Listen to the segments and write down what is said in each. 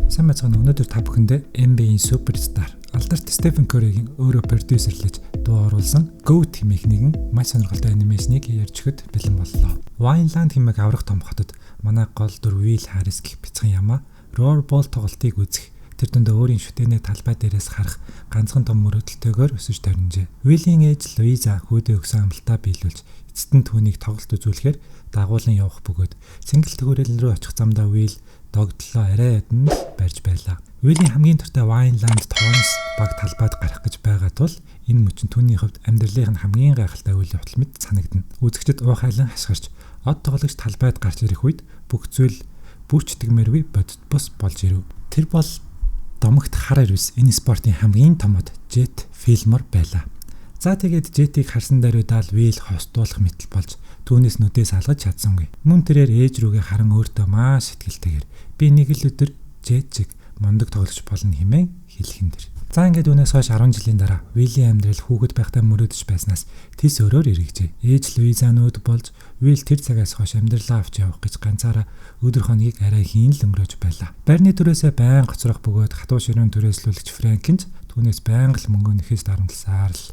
Сайн байцгаана. Өнөөдөр та бүхэндээ NBA-ийн суперстар алдарт Стефен Curry-гийн өөрөө продюсерлэж дуу оруулсан GOAT хэмээх нэгэн маш сонирхолтой анимашныг ярьж өгөхөд бэлэн боллоо. Vineland хэмээх аврах том хотод манай гол дүр Will Harris гэх бяцхан ямаа Rollerball тоглолтыг үзэх, тэр дундаа өөрийн шүтээний талбай дээрээс харах ганцхан том мөрөөдөлтөөр өсөж төрнжээ. Will-ийн ээж Louisa хүүдээ өгсөн амлалтаа биелүүлж эцэст нь түүнийг тоглолт үзүүлэхээр дагуулan явах бөгөөд цэнгэл төгөөрөл рүү очих замдаа Will догдлоо арай яданд барьж байлаа. Will-ийн хамгийн туртай Vineland Thorns баг талбайд гарах гэж байгаа тул энэ мөчн түүний хувьд амьдралын хамгийн гайхалтай үйл явдал мэт санагдана. Үзэгчид уухайлан хашгирч од тоглогч талбайд гарч ирэх үед бүх зүйл бүрчдэгмээргүй бодит бус болж ирэв. Тэр бол домогт хар ирвэс энэ спортын хамгийн томод Jet Fillmore байлаа. За тэгээд Jet-ийг харсан даруйдаал Will хостуулах мэтэл болж түүнээс нүдээс алгаж чадсангүй. Мөн тэрээр ээж рүүгээ харан өөртөө маш сэтгэлтэйгээр би нэг л өдөр Jet шиг мундаг тоглож болно хэмээн хэлхэн дэр. За ингээд үүнээс хойш 10 жилийн дараа Will-ийн амьдрал хүүхэд байхдаа мөрөөдөж байснаас тис өрөөр эргэжээ. Ээж Louisa нүүд болж Will тэр цагаас хойш амьдралаа авч явах гэж ганцаараа өдөр хоногийг арай хийн л өнгөрөөж байлаа. Байрны түрээсээ байн гоцрох бөгөөд хатуу ширүүн түрээслүүлэгч Frank-д түүнээс байнга л мөнгө нөхөс дарамтласаар л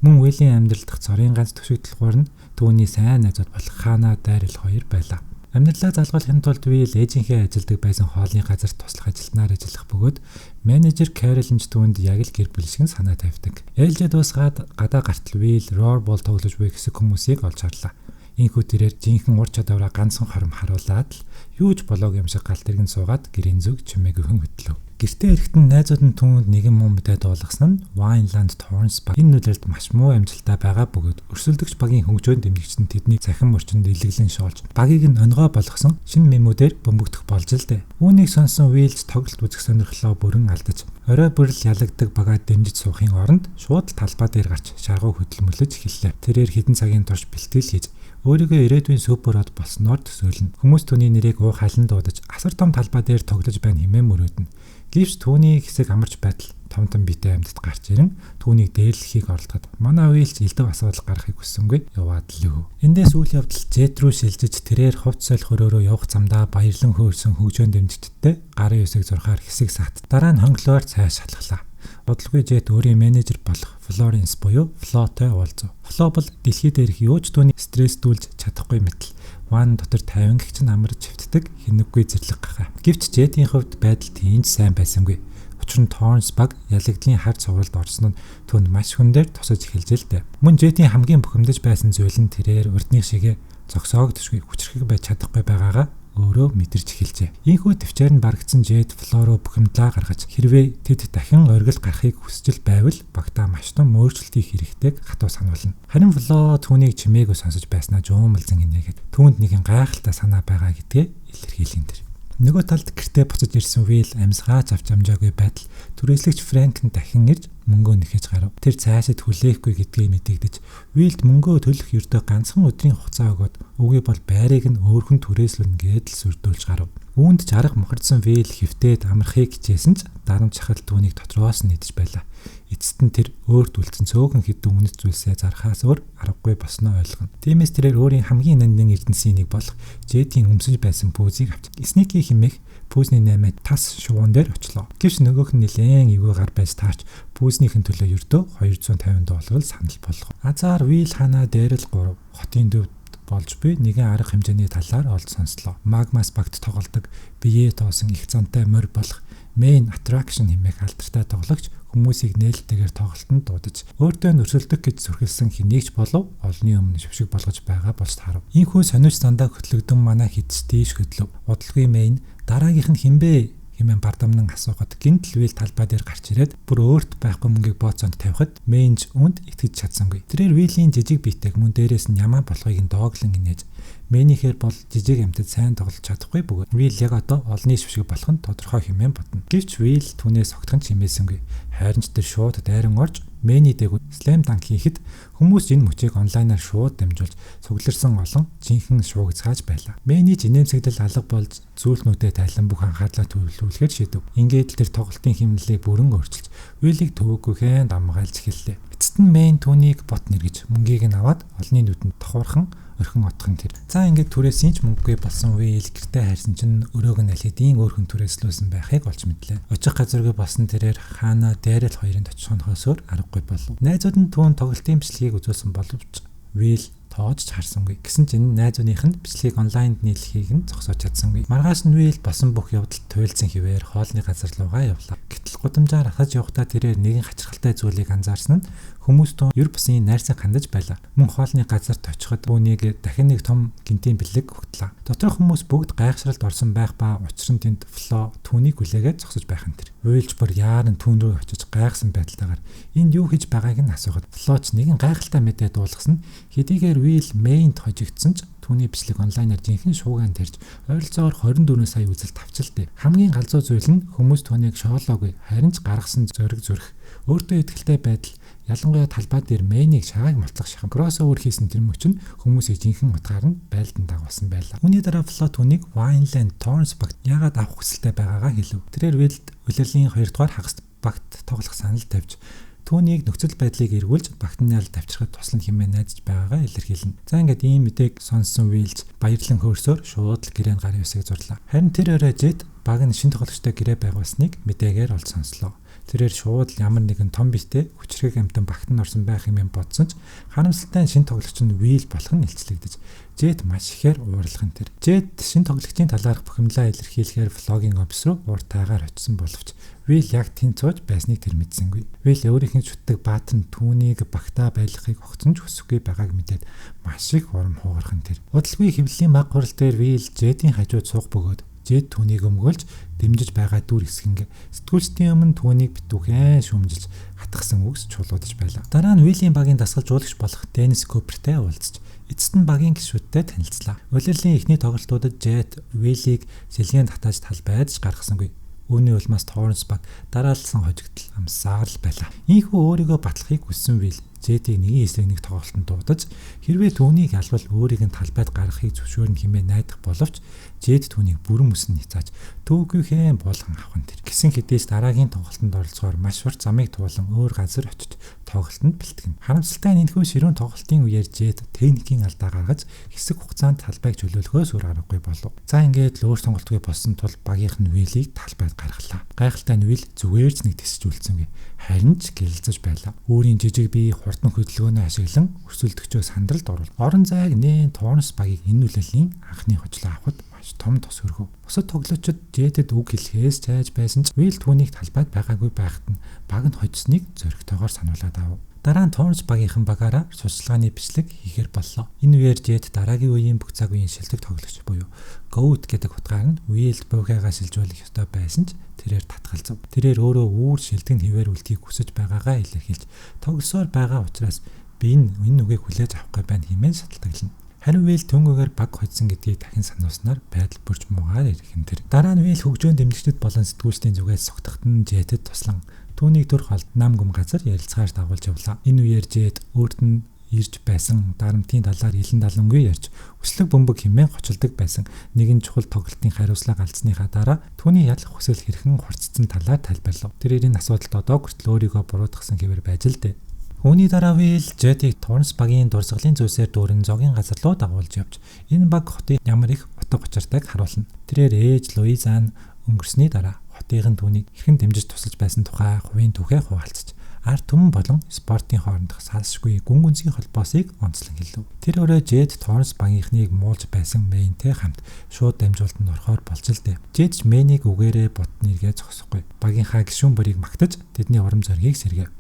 мөн Will-ийн амьдрал дахь цорын ганц төшөөлтөлгөөр нь түүний сайн найзууд болох Hannah Daryl хоёр байлаа. Амьдралаа залгуулахын тулд Will ээжийнхээ ажилдаг байсан хоолны газарт туслах ажилтнаар ажиллах бөгөөд менежер Carol нь түүнд яг л гэр бүл шиг санаа тавьдаг. Ээлжээ дуусгаад гадаа гартал Will Rollerball тоглож буй хэсэг хүмүүсийг олж харлаа. Инхүү тэрээр жинхэнэ ур чадвараа ганцхан хором харуулад л юуж болоог юм шиг галт тэргэн суугаад гэрийн зүг чимээгүйхэн хөтлөв. Гэртээ эрэхтэн найзууд нь түүнд нэгэн мөн мэдээ дуулгасан нь Vineland Thorns баг. Энэ нүлэлд маш муу амжилттай байгаа бөгөөд өрсөлдөгч багийн хөгжөөнд дэмжигч нь тэдний цахим орчинд илэглэн шоолж багийг нь онгой болгосон шинэ мемүүдээр бөмбөгдөх болж л дээ. Үүнийг сонсон Will тоглолт үзэх сонирхлоо бүрэн алдаж орой бүрл ялагддаг багаа дэмжиж суухын оронд шууд талбай дээр гарч шаргуу хөдөлмөрлөж эхэллээ. Тэрээр хэдэн цагийн турш бэлтгэл хийж өөрийгөө ирээдүйн суперод болсноор төсөөлнө. Хүмүүс түүний нэрийг уухайлан дуудаж асар том талбай дээр тоглож байна хэмээн мөрөөднө. Гэвч түүний хэсэг амарч байтал том биетэй амьтад гарч ирэн түүнийг дээрлэхийг оролдоход манай Will элдв асуудал гарахыг хүссэнгүй яваад л өв. Эндээс үйл явдал Jet рүү шилжиж тэрээр хувц солих хөрөөрөө явах замдаа баярлан хөөрсөн хөгжөөн дэмжигчдтэй гарын үсэг зурхаар хэсэг сагт дараа нь хонглоор цааш шалглаа. Бодлогын Jet өөрийн менежер болох Florence буюу Flo-той уулзав. Flo бол дэлхий дээрх юуч түүний стресстүүлж чадахгүй мэтэл ван дотор 50 гэгч амарч хөвтдөг хинэггүй зэрлэг гахаа. Гэвч Jet-ийн хувьд байдал тийм сайн байсангүй. Учир нь Thorns баг ялагдлын хар цувралд орсон нь түүнд маш хүн дээр тусаж эхэлж л дээ. Мөн Jet-ийн хамгийн бухимдаж байсан зүйл нь тэрээр урдны шигээ зогсоогдшгүй хүчрхэг байж чадахгүй байгаагаа өөрөө мэдэрч эхэлжээ. Ийхүү төвчээр нь барагдсан Jet Flo руу бухимдлаа гаргаж хэрвээ тэд дахин оргил гарахыг хүсэж байвал багтаа маш том өөрчлөлтийг хэрэгтэйг хатуу сануулна. Харин Flo түүнийг чимээгүй сонсож байснаа жуумалзан инээгээд түүнд нэгэн гайхалтай санаа байгаа гэдгээ илэрхийлэн тэр. Нөгөө талд гэртээ буцаж ирсэн Will амьсгаач авч амжаагүй байтал түрээслэгч Frank нь дахин ирж мөнгөө нэхэж гарав. Тэр цаашид хүлээхгүй гэдгийг мэдэгдэж Will мөнгөө төлөх ердөө ганцхан өдрийн хугацаа өгөөд үгүй бол байрыг нь өөрхөн түрээслэн гэдэл сүрдүүлж гарав. Үүнд жарга мохордсон Will хөвтөөд амрахыг хичээсэн ч дарамт чахал түүнийг дотроос нь идэж байлаа. Эцэст нь тэр өөрт үлдсэн цөөхөн хэдэн үнэт зүйлсээ зархаас өөр аргагүй босноо ойлгоно. Тиймээс тэрээр өөрийн хамгийн нандин эрдэнсийн нэг болох Jet-ийн өмсөж байсан пүүзийг авч Sneaky хэмээх пүүзний наймаа тас шувуун дээр очлоо. Гэвч нөгөөх нь нэлээн эвгүй гар байж таарч пүүзнийхэн төлөө ердөө $250 санал болгов. Азар Will Hannah Daryl 3 хотын дөвд болж буй нэгэн арга хэмжээний талаар олж сонслоо. Magmas багт тоглодог биеэ тоосон их зантай морь болох Main Attraction хэмээх алдартай тоглогч хүмүүсийг нээлттэйгээр тоглолтод дуудаж өөртөө өрсөлдөх гэж зүрхэлсэн хэнийг ч болов олонний өмнө шившиг болгож байгаа болж харав. Ийхүү сониуч дандаа хөтлөгдөн манай хитс тийш хөдлөв. Бодлогын Main дараагийнх нь хинбэ хэмээн бардамнан асуухад гинтл Will талбай дээр гарч ирээд бүр өөрт байхгүй мөнгийг бооцоонд тавихад Main үнд итгэж чадсангүй. Тэрээр Will-ийн жижиг биетэйг мөн дээрээс нь ямаа болохыг дооглон инээж Main-ихээр бол жижиг амьтад сайн тоглож чадахгүй бөгөөд Will яг одоо олонний шившиг болох нь тодорхой хэмээн бодно. Гэвч Will түүнээс огтхон чимээсэнгүй. Хайрын ч тэр шууд дайран орж Main-ий дээгүүр slam dunk хийхэд хүмүүс энэ мөчийг онлайнаар шууд дамжуулж цугларсан олон жинхэнэ шуугцгааж байлаа. Main-ий жинэмсэгдэл алга болж зүйлнүүдэд тайлан бүх анхаарлаа төвлөрүүлэхээр шийдэв. Ингээд л тэр тоглолтын хэмнэлийг бүрэн өөрчилж Will-ийг төвөггүйхэн дамгаалж эхэллээ. Эцэст нь Main түүнийг бот нэргэж мөнгийг нь аваад олонний нүдэнд тохуурхан орхин отхон тэр. За ингээд түрээс инч мөнгөгүй болсон Will гэртээ хайрсан чинь өрөөг нь аль хэдийн өөр хүн түрээслүүлсэн байхыг олж мэдлээ. Очих газаргүй болсон тэрээр Хана Дэрэл хоёрын очихноос өөр аргагүй болов. Найзууд нь түүн тоглолтын бичлэгийг үзүүлсэн боловч Will тоож харсангүй. Гэсэн чинь найзууных нь бичлэгийг онлайнд нийлэхийг нь зогсоож чадсангүй. Маргааш нь Will босон бүх явдалд туйлдсан хിവэр хоолны газар руугаа явлаа. Гэтэл гудамжаар хатаж явахдаа тэрээр нэгэн хачирхалтай зүйлийг анзаарсан нь хүмүүс тоо ер бусын найрсан хандаж байлаа. Мөн хоолны газарт очиход үүнийг дахин нэг том гинтийн бэлэг өгтлээ. Доторх хүмүүс бүгд гайхшралд орсон байх ба учир нь тэнд Фло түүнийг хүлээгээд зогсож байх нь тэр. Willж бүр яаран түүн рүү очиж гайхсан байдалтайгаар энд юу хийж байгааг нь асуухад Флоч нэгэн гайхалтай мэдээ дуулгасан. Хэдийгээр Will Main-д хожигдсан ч түүний бичлэг онлайнаар жинхэнэ шуугаан тарьж ойролцоогоор 24 сая үзэлт авчилтээ. Хамгийн галзуу зүйл нь хүмүүс түүнийг шоолоогүй харин ч гаргасан зөриг зүрх. Өөртөө итгэлтэй байдал ялангуяа талбай дээр Main-ийг шагааг мотлох шахам кроссовер хийсэн тэр мөч нь хүмүүсийг жинхэнэ утгаар нь байлдан дагуулсан байлаа. Үүний дараа Flo түүнийг Wineland Torrance багт яагаад авах хүсэлтэй байгаагаа хэлв. Тэрээр Will улирлын 2 дугаар хагаст багт тоглох санал тавьж түүнийг нөхцөл байдлыг эргүүлж багтны алд авчрахад туслан хэмээн найдаж байгаагаа илэрхийлнэ. За ингээд ийм мэдээг сонссон Willж баярлан хөөсөөр шууд л гэрээн гарын үсийг зурлаа. Харин тэр орой Jet баг нь шинэ тоглогчтой гэрээ байгуулсныг мэдээгээр олж сонслоо. Тэрээр шууд ямар нэгэн том битээ хүчрэг амтан багтан орсон байх юм бодсон ч харамсалтай шинэ тоглогч нь Will болох нь илчлэгдэж Jet маш ихээр уурлах нь тэр. Jet шинэ тоглогчийн талаарх бухимлаа илэрхийлэхээр Флогийн офис руу уртаагаар очисон боловч Will яг тэнд сууж байсныг тэр мэдсэнгүй. Will өөрийнх нь шүтдэг баатан түүнийг багтаа байлгахыг огцон ч хүсэхгүй байгааг мэдээд маш их урам хугарах нь тэр. Удалгүй хэвлэлийн баг хурал дээр Will Jet-ийн хажууд суух бөгөөд Jet түүнийг өмгөөлж дэмжиж байгаа дүр хэсгэнг сэтгүүлчдийн өмнө түүнийг битүүхэн шүмжилж хатгсан үгс чуулуудаж байлаа. Дараа нь Will-ийн багийн дасгалжуулагч болох Dennis Cooper-тэй уулзч эцэст нь багийн гишүүдтэй танилцлаа. Улирлын эхний тоглолтуудад Jet Will-ийг сэлгээнд татаж талбайдж гаргасангүй. Үүний улмаас Torrance баг дараалсан хожигдол амсаар л байлаа. Ийхүү өөрийгөө батлахыг хүссэн Will Jet-ийг нэгэн эсрэг нэг тоглолтод дуудаж хэрвээ түүнийг албал өөрийг нь талбайд гаргахыг зөвшөөрнө хэмээн найдах боловч Jet түүнийг бүрэн мөсөн ницааж төвгүйхэн буулган авах нь тэр. Гисэн хэдийс дараагийн тоглолтод оролцохоор маш урт замыг туулан өөр газар очиж тоглолтод бэлтгэн. Харамсалтай нь энэхүү ширүүн тоглолтын үеэр Jet техникийн алдаа гаргаж хэсэг хугацаанд талбайг чөлөөлөхөөс өөр аргагүй болов. За ингээд л өөр сонголтгүй болсон тул багийнх нь Will-ийг талбайд гаргалаа. Гайхалтай нь Will зүгээр ч нэг тэсэж үлдсэнгүй. Харин ч гэрэлцэж байлаа. Өөрийн жижиг бие хурдан хөдөлгөөнөө ашиглан өрсөлдөгчөө сандралд оруулав. Орон зайг нээн Torrance багийг энэ үлрэлийн анхны хожлоо авахд маш том тос хөргөв. Бусад тоглогчид Jet-д үг хэлхээс чайж байсан ч Will түүнийг талбайд байгаагүй байхад нь баг нь хожсныг зөрөгтэйгээр сануулад авав. Дараа нь Torrance багийнхан багаараа сурчлагын бичлэг хийхээр боллоо. Энэ үеэр Jet дараагийн үеийн бүх цаг үеийн шилдэг тоглогч буюу GOAT гэдэг утгаар нь Will буугаагаа шилжүүлэх ёстой байсан ч тэрээр татгалзав. Тэрээр өөрөө үүр шилдэг хിവэр үлдхийг хүсэж байгаагаа илэрхийлж тоглосоор байгаа учраас би энэ үгийг хүлээж авахгүй байна хэмээн шалтгаална. Харин Will төнгөөр баг хоцсон гэдгийг дахин санууснаар байдал бүрж муугаар ирхэн тэр. Дараа нь Will хөгжөөн дэмжигчдэд болон сэтгүүлчдийн зүгээс согтохт нь Jet-д туслан түүнийг төр холд нам гүм газар ярилцгаар дагуулж явлаа. Энэ үеэр Jet өөрт нь ирж байсан дарамтын талаар илэн далангүй ярьж өслөг бөмбөг хэмээн хочилдог байсан нэгэн чухал тоглолтын хариуцлага алдсныхаа дараа түүний ялах хүсэл хэрхэн хурцсан талаар тайлбарлав. Тэрийн асуудалд одоо хүртэл өөрийгөө буруутгасан хэвээр байж л дээ. Үүний дараа Will Jet-ийг Torrance багийн дурсгалын зүйлсээр дүүрэн зогийн газар руу дагуулж явж энэ баг хотын ямар их утга учиртайг харуулна. Тэрээр ээж Louise-ан өнгөрсний дараа хотын түүнийг хэрхэн дэмжиж тусалж байсан тухай хувийн түүхээ хуваалцаж ард түмэн болон спортын хоорондох салшгүй гүн гүнзгий холбоосыг онцлон хэлв. Тэр өрөө Jet Torrance багийнхныг муулж байсан Main-тэй хамт шууд дамжуултанд орохоор болж л дээ. Jet Main-ийг үгээрээ бодны эргээ зогсохгүй. Багийнхаа гишүүн бүрийг магтаж тэдний урам зоригийг сэргээв.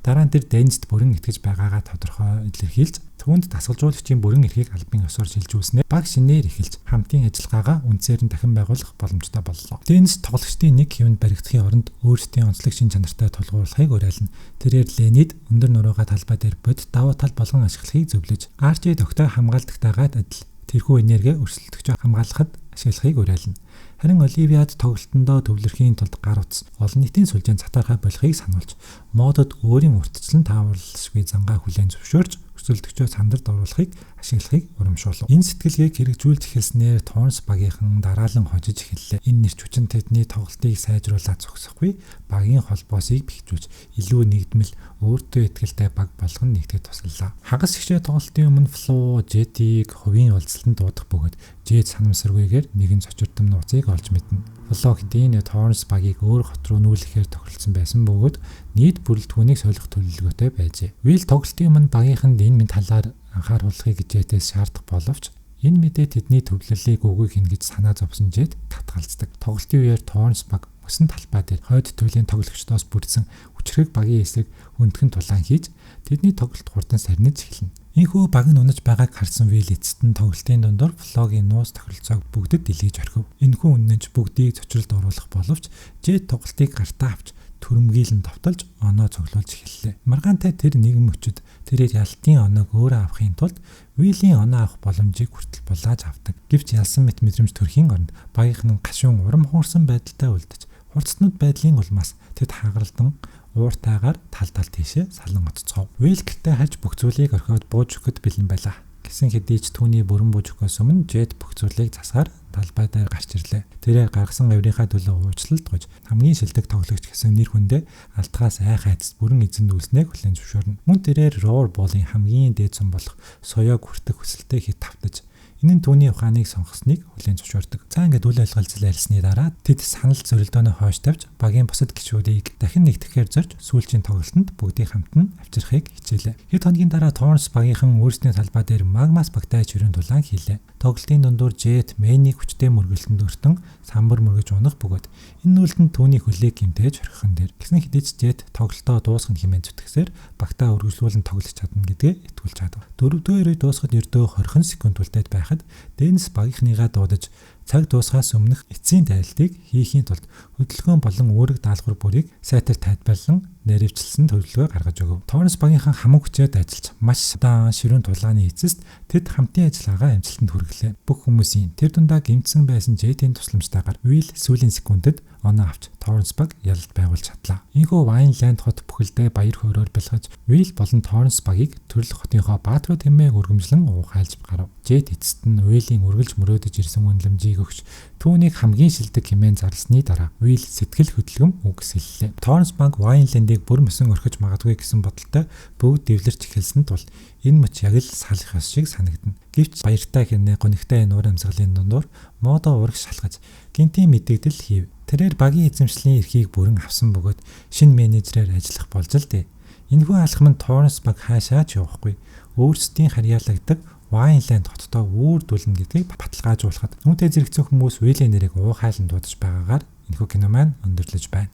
Дараа нь тэр Dennis-д бүрэн итгэж байгаагаа тодорхой илэрхийлж түүнд дасгалжуулагчийн бүрэн эрхийг албан ёсоор шилжүүлснээр баг шинээр эхэлж хамтын ажиллагаагаа үндсээр нь дахин байгуулах боломжтой боллоо. Dennis тоглогчдын нэг хэвэнд баригдахын оронд өөрсдийн онцлог шин чанартай тулгуурлахыг уриална. Тэрээр Lenny-д өндөр нуруугаа талбай дээр бод давуу тал болгон ашиглахыг зөвлөж Archie тогтой хамгаалдагтайгаад адил тэрхүү энерги өрсөлдөгчөө хамгаалахад ашиглахыг уриална. Харин Оливиад тоглолтондоо төвлөрхийн тулд гар утас олон нийтийн сүлжээнд цатаархай болохыг сануулж модод өөрийн урьдчилан тааварлшгүй зангаа хүлээн зөвшөөрж өрсөлдөгчөө сандард оруулахыг ашиглахыг урамшуулв. Энэ сэтгэлгээг хэрэгжүүлж эхэлснээр Торнс багийнхан дараалан хожиж эхэллээ. Энэ нэрч хүчин тэдний тоглолтыг сайжруулаад зогсохгүй, багийн холбоосыг бэхжүүлж илүү нэгдмэл өөртөө итгэлтэй баг болгон нэгтгэж туслалаа. Хагас хичээ тоглолтын өмнө Фло Жетийг хувийн уулзалтанд дуудах бөгөөд Жет санамсаргүйгээр нэгэн цочирдом нууцыг олж мэднэ. Фло хэдийн Торнс багийг өөр хот руу нүүлэхээр тохиролцсон байсан бөгөөд нийт бүрэлдэхүүнийг солих төлөвлөгөөтэй байжээ. Уилл тоглолтын өмнө багийнханд энэ мэд талаар анхааруулахыг Жетээс шаардах боловч энэ мэдээ тэдний төвлөлийг үгүй хин гэж санаа зовсон Жет татгалздаг. Тоглолтын үеэр Торнс баг мөсөн талбай дээр хойд туйлын тоглогчдоос бүрдсэн хүчрэг багийн эсрэг өндгөн тулаан хийж тэдний тоглолт хурдан сарниж эхэлнэ. Энэхүү баг нь унаж байгааг харсан Уилл эцэст нь тоглолтын дундор Флогийн нуус тохиролцоог бүгдэд дэлгэж орхив. Энэхүү үнэнч бүгдийг цочролд оруулах боловч Жет тоглолтыг гартаа авч төрөмгийлэн товтолж оноо цоглуулж эхэллээ. Маргаантай тэр нэгэн мөчөд тэрээр ялтын оноог өөрөө авахын тулд Уиллийн оноо авах боломжийг хүртэл булааж авдаг. Гэвч ялсан мэт мэдрэмж төрхийн оронд багийнхан гашуун урам хуурсан байдалтай үлдэж хурцнууд байдлын улмаас тэд хагаралдан ууртайгаар тал тийшээ салан оццов. Уилл гэртээ харж бүх зүйлийг орхиод бууж өгөхөд бэлэн байлаа. Гэсэн хэдий ч түүний бүрэн бууж өгөхөөс өмнө Жет бүх зүйлийг засгаар талбай дээр гарч ирлээ. Тэрээр гаргасан гаврынхаа төлөө уучлалт гож хамгийн шилдэг тоглогч гэсэн нэр хүндээ алтгаас айх айцд бүрэн эзэн дүүлснээг хүлээн зөвшөөрнө. Мөн тэрээр Roar Ball-ын хамгийн дээд зам болох соёог хүртэх хүсэлтэд хит тавтаж энэ нь түүний ухааныг сонгосныг хүлээн зөвшөөрдөг. За ингээд үл ойлголцол ярьсны дараа тэд санал зөрилдөөний хойш тавьж багийн бусад гишүүдийг дахин нэгтгэхээр зорж сүүлчийн тоглолтод бүгдийг хамтан авчрахыг хичээлээ. Хэд хоногийн дараа Торнс багийнхан өөрсдийн талбай дээр магмаас багтай чирэн дулаан хийлээ. Тоглолтын дундуур Жет Мэйнийг хүчтэй мөргөлтөнд өртөн самбар мөргөж унах бөгөөд энэ нүлтэнд түүний хөлийг гэмтээж орхихон дээр. Гэсэн хэдий ч Жет тоглолтоо дуусгах хэмээн зүтгэсээр багтаа үргэлжлүүлэн тоглож чадна гэдгээ итгүүлж чадав. Дөрөвдүгээр үе дуусахад ердөө 20 секунд үлдээд байхад Денис багийнхныгаа дуудаж цаг дуусахаас өмнөх эцсийн тайлтыг хийхийн тулд хөдөлгөөн болон үүрэг даалгавар бүрийг сайтар тайлбарлан нэривчлсэн төлөвлөгөө гаргаж өгөв. Торнс багийнхан хамаг хүчээр ажиллаж маш удаан ширүүн тулааны эцэст тэд хамтын ажиллагаагаа амжилтанд хүргэлээ. Бүх хүмүүсийн тэр дундаа гэмтсэн байсан Жетийн тусламжтайгаар Уилл сүүлийн секундэд оноо авч Торнс баг ялалт байгуулж чадлаа. Энэхүү Вайнланд хот бүхэлдээ баяр хөөрөөр бэлгэж Уилл болон Торнс багийг төрөл хотынхоо баатруу тэмээг өргөмжлөн уухайлж гарав. Жет эцэст нь Уиллийн үргэлж мөрөөдөж ирсэн үнэлэмжийг өгч түүнийг хамгийн шилдэг хэмээн зарлсны дараа Уилл сэтгэл хөдлөм үгсэллээ. Торнс баг Вайнландыг бүр мөсөн орхиж магадгүй гэсэн бодолтой бүгд дэвлэрч эхэлсэн тул энэ мөч яг л салах ёс шиг санагдана. Гэвч баяртай хэрнээ гонигтай нуур амьсгалын дундуур модо ураг шалгаж гинтийн мэдэгдэл хийв. Тэрээр багийн эзэмшлийн эрхийг бүрэн авсан бөгөөд шинэ менежерээр ажиллах болж л дээ. Энэхүү алхам нь Торнс баг хаашаа ч явахгүй. Өөрсдийн харьяалагддаг Вайнланд хоттой үүрдүүлнэ гэдгийг баталгаажуулахад үүнтэй зэрэгцсэн хүмүүс Уиллийн нэрийг уухайлан дуудаж байгаагаар энэхүү кино маань өндөрлөж байна.